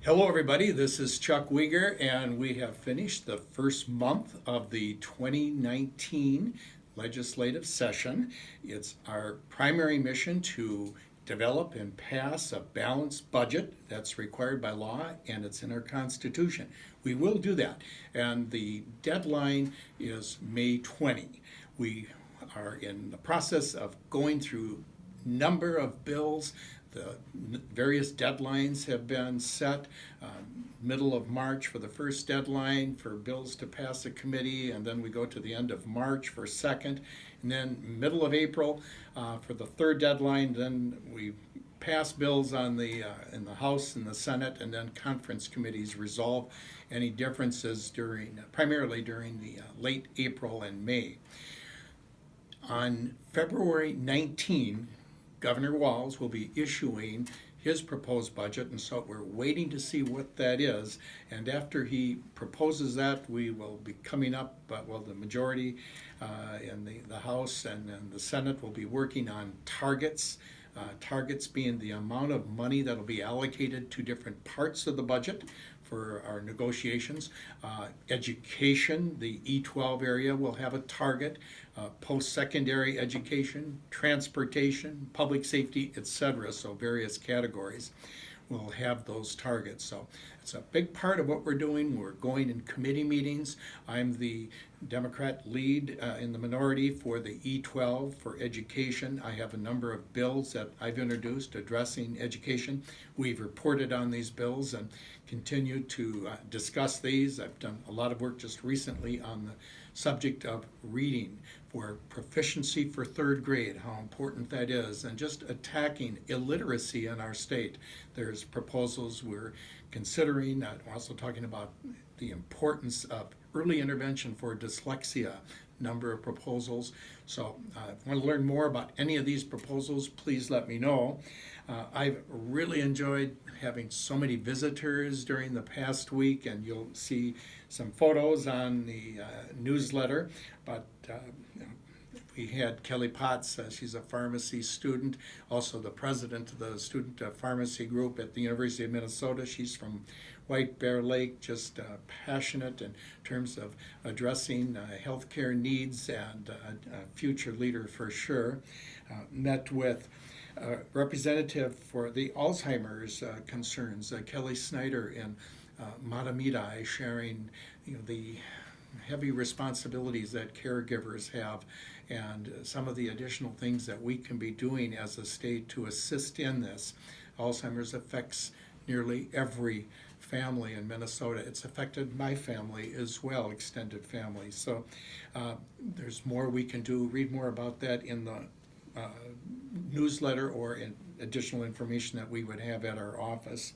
Hello, everybody. This is Chuck Wiger, and we have finished the first month of the 2019 legislative session. It's our primary mission to develop and pass a balanced budget that's required by law, and it's in our Constitution. We will do that, and the deadline is May 20. We are in the process of going through number of bills. The various deadlines have been set. Middle of March for the first deadline for bills to pass a committee, and then we go to the end of March for second, and then middle of April for the third deadline. Then we pass bills on in the House and the Senate, and then conference committees resolve any differences primarily during the late April and May. On February 19, Governor Walz will be issuing his proposed budget, and so we're waiting to see what that is. And after he proposes that, we will be coming up, the majority in the House and the Senate will be working on targets. Targets being the amount of money that will be allocated to different parts of the budget for our negotiations. Education, the E12 area will have a target. Post-secondary education, transportation, public safety, etc. So various categories will have those targets. So it's a big part of what we're doing. We're going in committee meetings. I'm the Democrat lead in the minority for the E12 for education. I have a number of bills that I've introduced addressing education. We've reported on these bills and continue to discuss these. I've done a lot of work just recently on the subject of reading for proficiency for third grade, how important that is, and just attacking illiteracy in our state. There's proposals we're considering. We're also talking about the importance of early intervention for dyslexia, number of proposals. So if you want to learn more about any of these proposals, please let me know. I've really enjoyed having so many visitors during the past week, and you'll see some photos on the newsletter. But we had Kelly Potts, she's a pharmacy student, also the president of the student pharmacy group at the University of Minnesota. She's from White Bear Lake, just passionate in terms of addressing healthcare needs, and a future leader for sure. Met with representative for the Alzheimer's concerns, Kelly Snyder in Matamidi, sharing the heavy responsibilities that caregivers have and some of the additional things that we can be doing as a state to assist in this. Alzheimer's affects nearly every family in Minnesota. It's affected my family as well, extended family. So there's more we can do. Read more about that in the newsletter or in additional information that we would have at our office.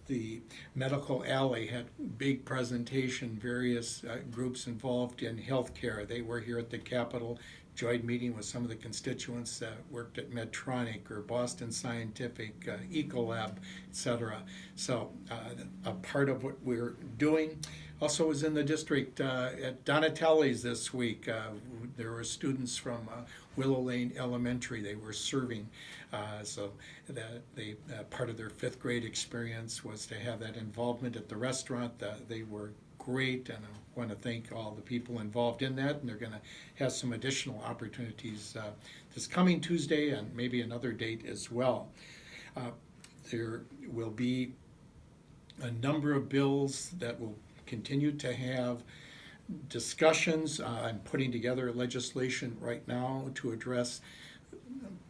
The Medical Alley had big presentation, various groups involved in healthcare. They were here at the Capitol, enjoyed meeting with some of the constituents that worked at Medtronic or Boston Scientific, Ecolab, etc. So a part of what we're doing. Also was in the district at Donatelli's this week. There were students from Willow Lane Elementary. They were serving, so that part of their fifth grade experience was to have that involvement at the restaurant. They were great, and I want to thank all the people involved in that, and they're going to have some additional opportunities this coming Tuesday and maybe another date as well. There will be a number of bills that will continue to have discussions. I'm putting together legislation right now to address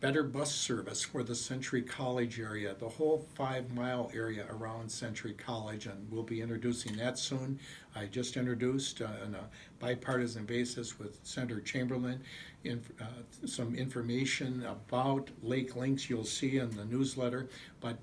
better bus service for the Century College area, the whole 5-mile area around Century College, and we'll be introducing that soon. I just introduced on a bipartisan basis with Senator Chamberlain some information about Lake Links. You'll see in the newsletter, but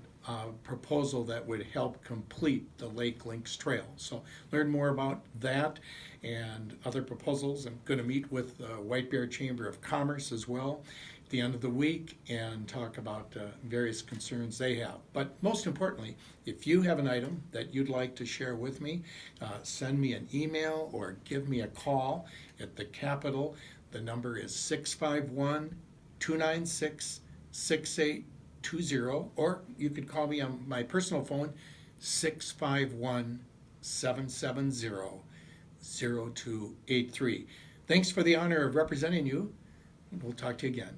proposal that would help complete the Lake Links Trail. So learn more about that and other proposals. I'm going to meet with the White Bear Chamber of Commerce as well at the end of the week and talk about various concerns they have. But most importantly, if you have an item that you'd like to share with me, send me an email or give me a call at the Capitol. The number is 651-296-6820, or you could call me on my personal phone, 651 770 0283. Thanks for the honor of representing you, and we'll talk to you again.